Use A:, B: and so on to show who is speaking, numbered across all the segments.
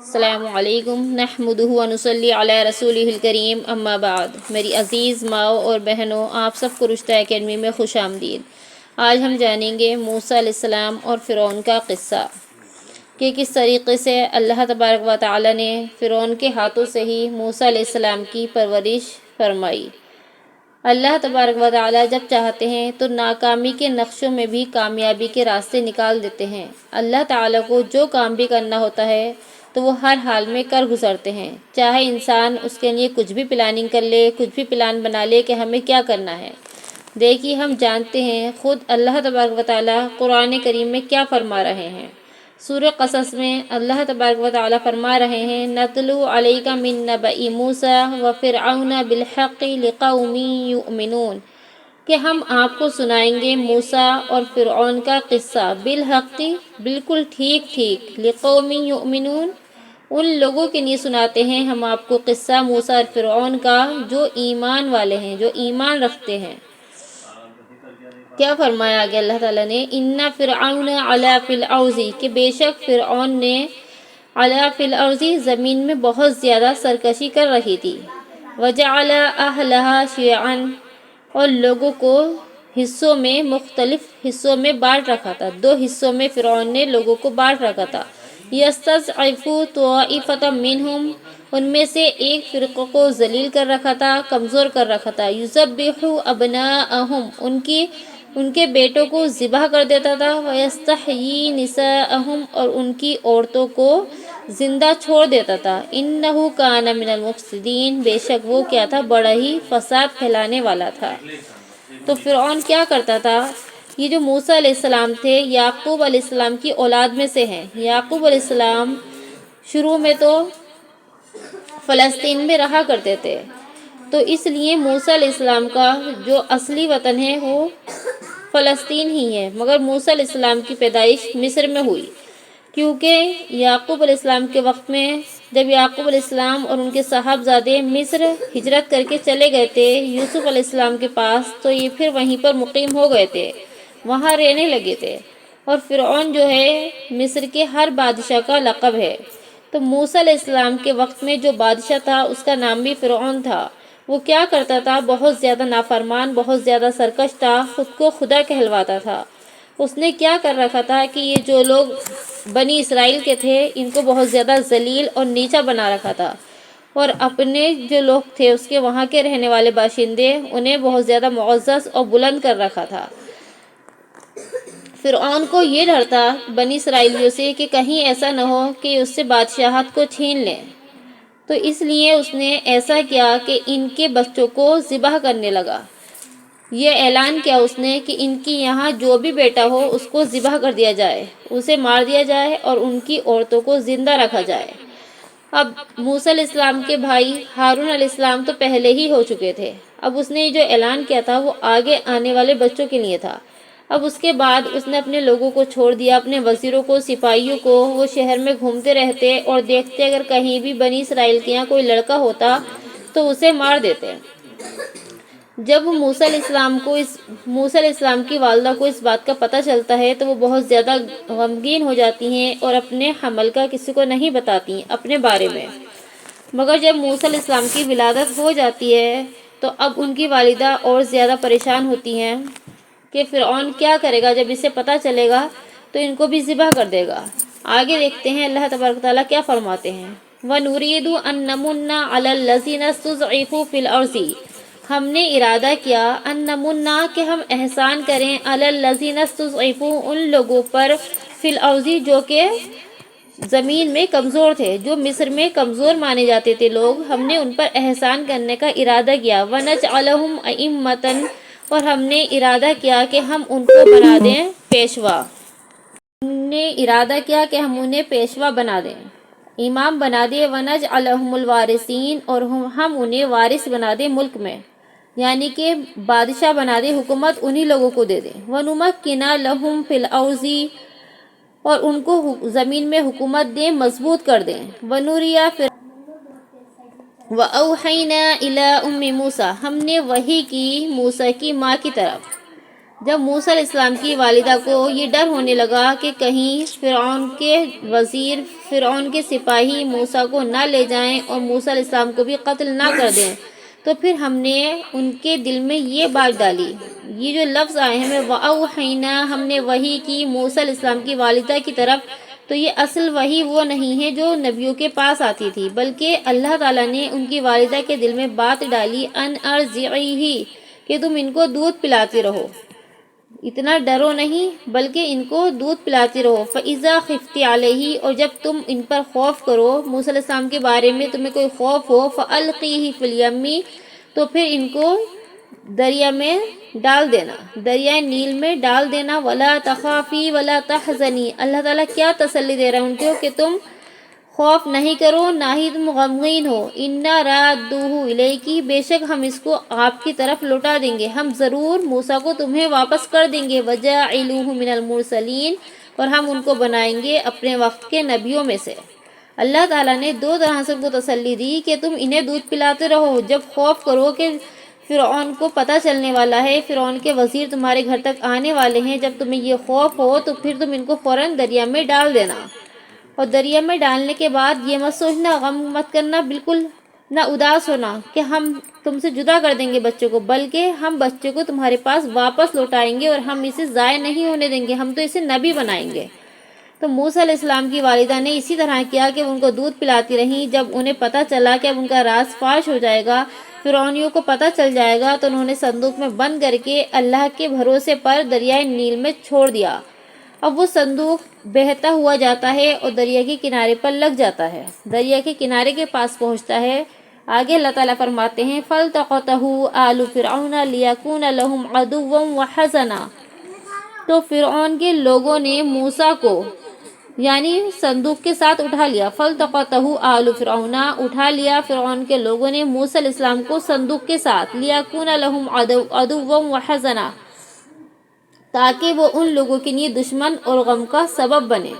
A: السلام علیکم نحمدہ و نصلی علی رسولہ الکریم اما بعد۔ میری عزیز ماؤں اور بہنوں، آپ سب کو رشتہ اکیڈمی میں خوش آمدید۔ آج ہم جانیں گے موسیٰ علیہ السلام اور فرعون کا قصہ کہ کس طریقے سے اللہ تبارک و تعالی نے فرعون کے ہاتھوں سے ہی موسیٰ علیہ السلام کی پرورش فرمائی۔ اللہ تبارک و تعالی جب چاہتے ہیں تو ناکامی کے نقشوں میں بھی کامیابی کے راستے نکال دیتے ہیں۔ اللہ تعالی کو جو کام بھی کرنا ہوتا ہے تو وہ ہر حال میں کر گزرتے ہیں، چاہے انسان اس کے لیے کچھ بھی پلاننگ کر لے، کچھ بھی پلان بنا لے کہ ہمیں کیا کرنا ہے۔ دیکھیے، ہم جانتے ہیں خود اللہ تبارک و تعالی قرآن کریم میں کیا فرما رہے ہیں۔ سورہ قصص میں اللہ تبارک و تعالی فرما رہے ہیں، نَتْلُو عَلَيْكَ مِن نَّبَإِ مُوسَىٰ وَفِرْعَوْنَ بِالْحَقِّ لِقَوْمٍ يُؤْمِنُونَ کہ ہم آپ کو سنائیں گے موسیٰ اور فرعون کا قصہ بالحق، بالکل ٹھیک لقوم یؤمنون، ان لوگوں کے لیے سناتے ہیں ہم آپ کو قصہ موسیٰ اور فرعون کا جو ایمان والے ہیں، جو ایمان رکھتے ہیں۔ کیا فرمایا آگے اللہ تعالیٰ نے، اِنَّ فِرْعَوْنَ عَلَا فِي الْأَرْضِ کہ بے شک فرعون نے عَلَا فِي الْأَرْضِ زمین میں بہت زیادہ سرکشی کر رہی تھی، وَجَعَلَ أَهْلَهَا شِيَعًا اور لوگوں کو حصوں میں، مختلف حصوں میں بانٹ رکھا تھا، دو حصوں میں فرعون نے لوگوں کو بانٹ رکھا تھا۔ يَسْتَضْعِفُ طَائِفَةً مِّنْهُمْ ان میں سے ایک فرقہ کو ذلیل کر رکھا تھا، کمزور کر رکھا تھا۔ يُذَبِّحُ أَبْنَاءَهُمْ ان کے بیٹوں کو ذبح کر دیتا تھا، وَيَسْتَحْيِي نِسَاءَهُمْ اور ان کی عورتوں کو زندہ چھوڑ دیتا تھا۔ إِنَّهُ كَانَ مِنَ الْمُفْسِدِينَ بے شک وہ کیا تھا، بڑا ہی فساد پھیلانے والا تھا۔ تو فرعون کیا کرتا تھا، یہ جو موسیٰ علیہ السلام تھے یعقوب علیہ السلام کی اولاد میں سے ہیں۔ یعقوب علیہ السلام شروع میں تو فلسطین میں رہا کرتے تھے، تو اس لیے موسیٰ علیہ السلام کا جو اصلی وطن ہے وہ فلسطین ہی ہے، مگر موسیٰ علیہ السلام کی پیدائش مصر میں ہوئی، کیونکہ یعقوب علیہ السلام کے وقت میں جب یعقوب علیہ السلام اور ان کے صاحبزادے مصر ہجرت کر کے چلے گئے تھے یوسف علیہ السلام کے پاس، تو یہ پھر وہیں پر مقیم ہو گئے تھے، وہاں رہنے لگے تھے۔ اور فرعون جو ہے مصر کے ہر بادشاہ کا لقب ہے، تو موسیٰ علیہ السلام کے وقت میں جو بادشاہ تھا اس کا نام بھی فرعون تھا۔ وہ کیا کرتا تھا، بہت زیادہ نافرمان، بہت زیادہ سرکش تھا، خود کو خدا کہلواتا تھا۔ اس نے کیا کر رکھا تھا کہ یہ جو لوگ بنی اسرائیل کے تھے ان کو بہت زیادہ ذلیل اور نیچا بنا رکھا تھا، اور اپنے جو لوگ تھے اس کے وہاں کے رہنے والے باشندے انہیں بہت زیادہ معزز اور بلند کر رکھا تھا۔ فرعون کو یہ ڈر تھا بنی اسرائیلیوں سے کہ کہیں ایسا نہ ہو کہ اس سے بادشاہت کو چھین لیں، تو اس لیے اس نے ایسا کیا کہ ان کے بچوں کو ذبح کرنے لگا۔ یہ اعلان کیا اس نے کہ ان کی یہاں جو بھی بیٹا ہو اس کو ذبح کر دیا جائے، اسے مار دیا جائے اور ان کی عورتوں کو زندہ رکھا جائے۔ اب موسیٰ علیہ السلام کے بھائی ہارون علیہ السلام تو پہلے ہی ہو چکے تھے، اب اس نے جو اعلان کیا تھا وہ آگے آنے والے بچوں کے لیے تھا۔ اب اس کے بعد اس نے اپنے لوگوں کو چھوڑ دیا، اپنے وزیروں کو، سپاہیوں کو، وہ شہر میں گھومتے رہتے اور دیکھتے اگر کہیں بھی بنی اسرائیل کے یہاں کوئی لڑکا ہوتا تو اسے مار دیتے۔ جب موسیٰ علیہ السلام کی والدہ کو اس بات کا پتہ چلتا ہے تو وہ بہت زیادہ غمگین ہو جاتی ہیں اور اپنے حمل کا کسی کو نہیں بتاتی ہیں اپنے بارے میں۔ مگر جب موسیٰ علیہ السلام کی ولادت ہو جاتی ہے تو اب ان کی والدہ اور زیادہ پریشان ہوتی ہیں کہ فرعون کیا کرے گا، جب اسے پتہ چلے گا تو ان کو بھی ذبح کر دے گا۔ آگے دیکھتے ہیں اللہ تبارک تعالیٰ کیا فرماتے ہیں، وَنُرِيدُ أَن نَّمُنَّ عَلَى الَّذِينَ اسْتُضْعِفُوا فِي الْأَرْضِ ہم نے ارادہ کیا ان نمنا کہ ہم احسان کریں علی الذین استضعفوا ان لوگوں پر فی الارض جو کہ زمین میں کمزور تھے، جو مصر میں کمزور مانے جاتے تھے لوگ، ہم نے ان پر احسان کرنے کا ارادہ کیا۔ ونجعلہم ائمۃ اور ہم نے ارادہ کیا کہ ہم ان کو بنا دیں پیشوا، ہم نے ارادہ کیا کہ ہم انہیں پیشوا بنا دیں، امام بنا دیں۔ ونجعلہم الوارثین اور ہم انہیں وارث بنا دیں ملک میں، یعنی کہ بادشاہ بنا دے، حکومت انہی لوگوں کو دے دے۔ وَنُمَكِّنَ لَهُمْ فِي الْأَرْضِ اور ان کو زمین میں حکومت دیں، مضبوط کر دیں۔ وَنُرِيَ وَأَوْحَيْنَا إِلَىٰ أُمِّ مُوسَىٰ ہم نے وحی کی موسیٰ کی ماں کی طرف، جب موسیٰ علیہ السلام کی والدہ کو یہ ڈر ہونے لگا کہ کہیں فرعون کے وزیر، فرعون کے سپاہی موسیٰ کو نہ لے جائیں اور موسیٰ علیہ السلام کو بھی قتل نہ کر دیں، تو پھر ہم نے ان کے دل میں یہ بات ڈالی، یہ جو لفظ آئے ہیں وَأَوْحَيْنَا، ہم نے وحی کی موسیٰ علیہ السلام کی والدہ کی طرف، تو یہ اصل وحی وہ نہیں ہے جو نبیوں کے پاس آتی تھی، بلکہ اللہ تعالیٰ نے ان کی والدہ کے دل میں بات ڈالی ان ارضعیہ، کہ تم ان کو دودھ پلاتے رہو، اتنا ڈرو نہیں بلکہ ان کو دودھ پلاتے رہو۔ فَإِذَا خِفْتِ عَلَيْهِ، اور جب تم ان پر خوف کرو، موسیٰ علیہ السلام کے بارے میں تمہیں کوئی خوف ہو، فَأَلْقِيهِ فِي الْيَمِّ، تو پھر ان کو دریا میں ڈال دینا، دریائے نیل میں ڈال دینا۔ وَلَا تَخَافِي وَلَا تَحْزَنِي، اللہ تعالیٰ کیا تسلی دے رہا ہے ان کو کہ تم خوف نہیں کرو نہ ہی تم غمگین ہو۔ اِنَّا رَادُّوهُ إِلَيْكِ، بے شک ہم اس کو آپ کی طرف لوٹا دیں گے، ہم ضرور موسیٰ کو تمہیں واپس کر دیں گے۔ وَجَاعِلُوهُ مِنَ الْمُرْسَلِينَ، اور ہم ان کو بنائیں گے اپنے وقت کے نبیوں میں سے۔ اللہ تعالیٰ نے دو طرح سے ان کو تسلی دی کہ تم انہیں دودھ پلاتے رہو، جب خوف کرو کہ فرعون کو پتہ چلنے والا ہے، فرعون کے وزیر تمہارے گھر تک آنے والے ہیں، جب تمہیں یہ خوف ہو تو پھر تم ان کو فوراً دریا میں ڈال دینا، اور دریا میں ڈالنے کے بعد یہ مت سوچنا، غم مت کرنا، بالکل نہ اداس ہونا کہ ہم تم سے جدا کر دیں گے بچوں کو، بلکہ ہم بچوں کو تمہارے پاس واپس لوٹائیں گے اور ہم اسے ضائع نہیں ہونے دیں گے، ہم تو اسے نبی بنائیں گے۔ تو موسیٰ علیہ السلام کی والدہ نے اسی طرح کیا کہ ان کو دودھ پلاتی رہیں۔ جب انہیں پتہ چلا کہ اب ان کا راز فاش ہو جائے گا، فرعونیوں کو پتہ چل جائے گا، تو انہوں نے صندوق میں بند کر کے اللہ کے بھروسے پر دریائے نیل میں چھوڑ دیا۔ اب وہ صندوق بہتا ہوا جاتا ہے اور دریا کے کنارے پر لگ جاتا ہے، دریا کے کنارے کے پاس پہنچتا ہے۔ آگے اللہ تعالیٰ فرماتے ہیں فَالْتَقَطَهُ آلُ فِرْعَوْنَ لِيَكُونَ لَهُمْ عَدُوًّا وَحَزَنًا، تو فرعون کے لوگوں نے موسیٰ کو یعنی صندوق کے ساتھ اٹھا لیا۔ فَالْتَقَطَهُ آلُ فِرْعَوْنَ، اٹھا لیا فرعون کے لوگوں نے موسیٰ علیہ السلام کو صندوق کے ساتھ، لِيَكُونَ لَهُمْ عَدُوًّا وَحَزَنًا، تاکہ وہ ان لوگوں کے لیے دشمن اور غم کا سبب بنے۔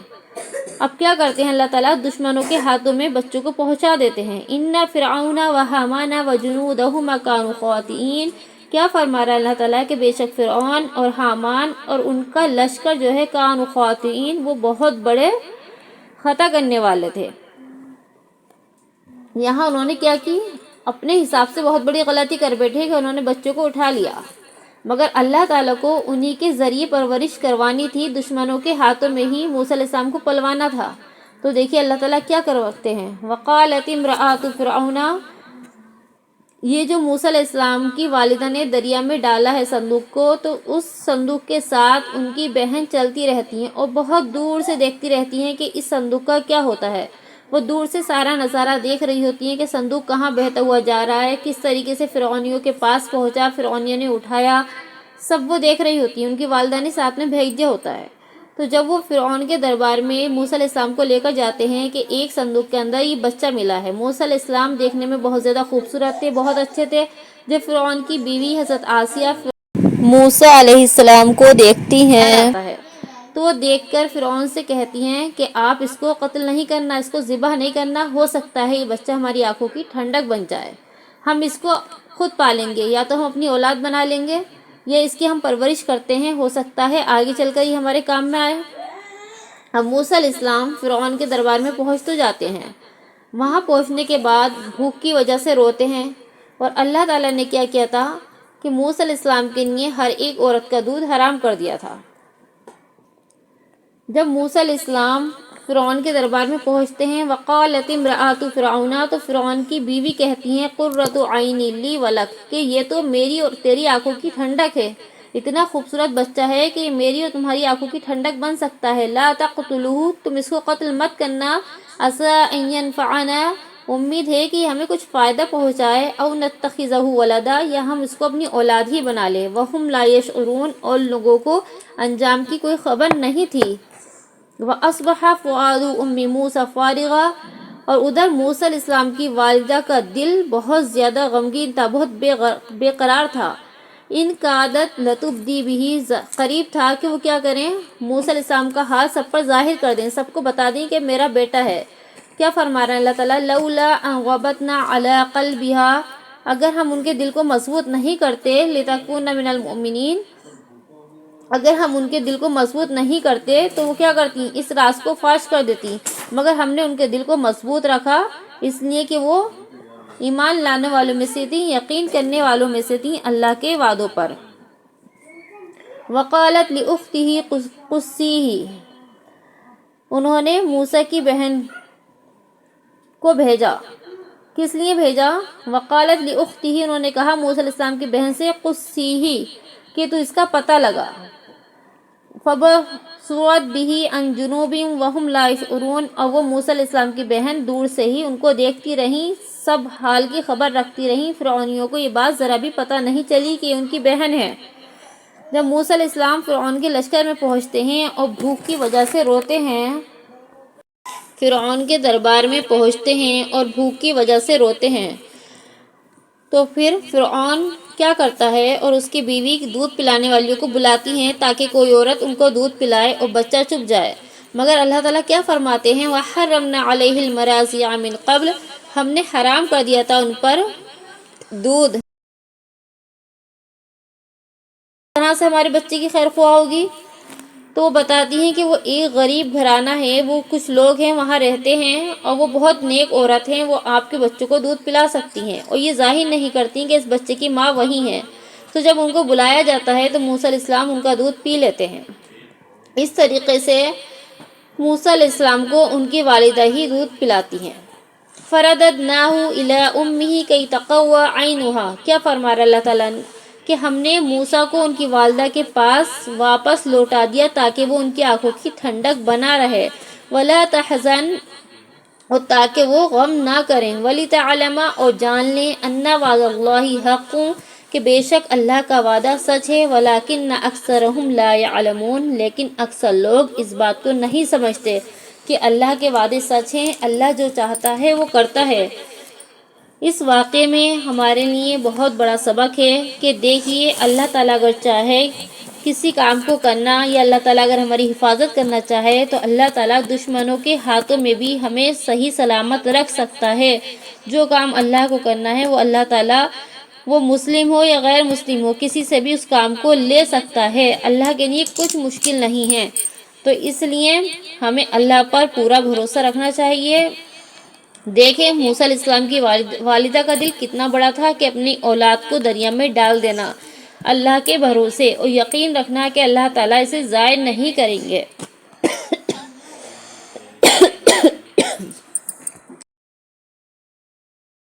A: اب کیا کرتے ہیں اللہ تعالیٰ، دشمنوں کے ہاتھوں میں بچوں کو پہنچا دیتے ہیں۔ اِنَّ فِرْعَوْنَ وَحَامَانَ وَجُنُودَهُمَا كَانُوا خَاطِئِينَ، کیا فرما رہا ہے اللہ تعالیٰ کہ بے شک فرعون اور حامان اور ان کا لشکر جو ہے كَانُوا خَاطِئِينَ، وہ بہت بڑے خطا کرنے والے تھے۔ یہاں انہوں نے کیا کی، اپنے حساب سے بہت بڑی غلطی کر بیٹھے کہ انہوں نے بچوں کو اٹھا لیا، مگر اللہ تعالیٰ کو انہی کے ذریعے پرورش کروانی تھی، دشمنوں کے ہاتھوں میں ہی موسیٰ علیہ السلام کو پلوانا تھا۔ تو دیکھیے اللہ تعالیٰ کیا کرواتے ہیں، وَقَالَتِ امْرَأَتُ فِرْعَوْنَ، یہ جو موسیٰ علیہ السلام کی والدہ نے دریا میں ڈالا ہے صندوق کو، تو اس صندوق کے ساتھ ان کی بہن چلتی رہتی ہیں اور بہت دور سے دیکھتی رہتی ہیں کہ اس صندوق کا کیا ہوتا ہے۔ وہ دور سے سارا نظارہ دیکھ رہی ہوتی ہیں کہ صندوق کہاں بہتا ہوا جا رہا ہے، کس طریقے سے فرعونیوں کے پاس پہنچا، فرعونیوں نے اٹھایا، سب وہ دیکھ رہی ہوتی ہیں، ان کی والدہ نے ساتھ میں بھیجا ہوتا ہے۔ تو جب وہ فرعون کے دربار میں موسیٰ علیہ السلام کو لے کر جاتے ہیں کہ ایک صندوق کے اندر یہ بچہ ملا ہے، موسیٰ علیہ السلام دیکھنے میں بہت زیادہ خوبصورت تھے، بہت اچھے تھے۔ جب فرعون کی بیوی حضرت آسیہ موسیٰ علیہ السلام کو دیکھتی ہیں تو وہ دیکھ کر فرعون سے کہتی ہیں کہ آپ اس کو قتل نہیں کرنا، اس کو ذبح نہیں کرنا، ہو سکتا ہے یہ بچہ ہماری آنکھوں کی ٹھنڈک بن جائے، ہم اس کو خود پالیں گے، یا تو ہم اپنی اولاد بنا لیں گے یا اس کی ہم پرورش کرتے ہیں، ہو سکتا ہے آگے چل کر یہ ہمارے کام میں آئے۔ اب موسیٰ علیہ السلام فرعون کے دربار میں پہنچ تو جاتے ہیں، وہاں پہنچنے کے بعد بھوک کی وجہ سے روتے ہیں، اور اللہ تعالیٰ نے کیا کیا تھا کہ موسیٰ علیہ السلام کے لیے ہر ایک عورت کا دودھ حرام کر دیا تھا۔ جب موسیٰ علیہ السلام فرعون کے دربار میں پہنچتے ہیں، وقالت امرأۃ فرعون، تو فرعون کی بیوی کہتی ہیں قرۃ عین لی ولک، کہ یہ تو میری اور تیری آنکھوں کی ٹھنڈک ہے، اتنا خوبصورت بچہ ہے کہ یہ میری اور تمہاری آنکھوں کی ٹھنڈک بن سکتا ہے۔ لا تقتلوہ، تم اس کو قتل مت کرنا، عسیٰ ان ینفعنا، امید ہے کہ یہ ہمیں کچھ فائدہ پہنچائے، او نتخذہ ولدا، یا ہم اس کو اپنی اولاد ہی بنا لیں۔ وہم لا یشعرون، اور لوگوں کو انجام کی کوئی خبر نہیں تھی۔ وَأَصْبَحَ فُؤَادُ أُمِّ مُوسَىٰ فَارِغًا، اور ادھر موسیٰ علیہ السلام کی والدہ کا دل بہت زیادہ غمگین تھا، بہت بے قرار تھا۔ ان کادت لتبدی بہ، قریب تھا کہ وہ کیا کریں، موسیٰ علیہ السلام کا حال سب پر ظاہر کر دیں، سب کو بتا دیں کہ میرا بیٹا ہے۔ کیا فرما رہے ہیں اللہ تعالیٰ، لولا ان ربطنا علی قلبها، اگر ہم ان کے دل کو مضبوط نہیں کرتے، لتکون من المؤمنین، اگر ہم ان کے دل کو مضبوط نہیں کرتے تو وہ کیا کرتی، اس راز کو فاش کر دیتی، مگر ہم نے ان کے دل کو مضبوط رکھا، اس لیے کہ وہ ایمان لانے والوں میں سے تھیں، یقین کرنے والوں میں سے تھیں اللہ کے وعدوں پر۔ وقالت لأختہ قصیہ، انہوں نے موسیٰ کی بہن کو بھیجا، کس لیے بھیجا؟ وقالت لأختہ، انہوں نے کہا موسیٰ علیہ السلام کی بہن سے، قصیہ، کہ تو اس کا پتہ لگا۔ فَبَصُرَتْ بِهِ عَنْ جُنُوبٍ وَهُمْ لَا يَشْعُرُونَ، اور وہ موسیٰ علیہ السلام کی بہن دور سے ہی ان کو دیکھتی رہیں، سب حال کی خبر رکھتی رہیں۔ فرعونیوں کو یہ بات ذرا بھی پتہ نہیں چلی کہ ان کی بہن ہے۔ جب موسیٰ علیہ السلام فرعون کے لشکر میں پہنچتے ہیں اور بھوک کی وجہ سے روتے ہیں، فرعون کے دربار میں پہنچتے ہیں اور بھوک کی وجہ سے روتے ہیں، تو پھر فرعون کیا کرتا ہے، اور اس کی بیوی دودھ پلانے والیوں کو بلاتی ہیں تاکہ کوئی عورت ان کو دودھ پلائے اور بچہ چپ جائے، مگر اللہ تعالیٰ کیا فرماتے ہیں، وَحَرَّمْنَا عَلَيْهِ الْمَرَاضِعَ مِنْ قَبْلُ، ہم نے حرام کر دیا تھا ان پر دودھ، اس طرح سے ہمارے بچے کی خیر خواہ ہوگی۔ تو وہ بتاتی ہیں کہ وہ ایک غریب گھرانہ ہے، وہ کچھ لوگ ہیں وہاں رہتے ہیں اور وہ بہت نیک عورت ہیں، وہ آپ کے بچوں کو دودھ پلا سکتی ہیں، اور یہ ظاہر نہیں کرتی کہ اس بچے کی ماں وہی ہے۔ تو جب ان کو بلایا جاتا ہے تو موسیٰ علیہ السلام ان کا دودھ پی لیتے ہیں۔ اس طریقے سے موسیٰ علیہ السلام کو ان کی والدہ ہی دودھ پلاتی ہیں۔ فَرَدَدْنَاهُ إِلَىٰ أُمِّهِ كَيْ تَقَرَّ عَيْنُهَا، کیا فرما رہا اللہ تعالیٰ کہ ہم نے موسیٰ کو ان کی والدہ کے پاس واپس لوٹا دیا تاکہ وہ ان کی آنکھوں کی ٹھنڈک بنا رہے، وَلَا تَحْزَنْ، اور تاکہ وہ غم نہ کریں، وَلِتَعْلَمَ، اور جان لیں، أَنَّ وَعْدَ اللَّهِ حَقٌّ، کہ بے شک اللہ کا وعدہ سچ ہے، وَلَٰكِنَّ أَكْثَرَهُمْ لَا يَعْلَمُونَ، لیکن اکثر لوگ اس بات کو نہیں سمجھتے کہ اللہ کے وعدے سچ ہیں، اللہ جو چاہتا ہے وہ کرتا ہے۔ اس واقعے میں ہمارے لیے بہت بڑا سبق ہے کہ دیکھیے اللہ تعالیٰ اگر چاہے کسی کام کو کرنا، یا اللہ تعالیٰ اگر ہماری حفاظت کرنا چاہے، تو اللہ تعالیٰ دشمنوں کے ہاتھوں میں بھی ہمیں صحیح سلامت رکھ سکتا ہے۔ جو کام اللہ کو کرنا ہے وہ اللہ تعالیٰ، وہ مسلم ہو یا غیر مسلم ہو، کسی سے بھی اس کام کو لے سکتا ہے، اللہ کے لیے کچھ مشکل نہیں ہے۔ تو اس لیے ہمیں اللہ پر پورا بھروسہ رکھنا چاہیے۔ دیکھیں موسیٰ علیہ السلام کی والدہ کا دل کتنا بڑا تھا کہ اپنی اولاد کو دریا میں ڈال دینا، اللہ کے بھروسے، اور یقین رکھنا کہ اللہ تعالیٰ اسے ضائع نہیں کریں گے۔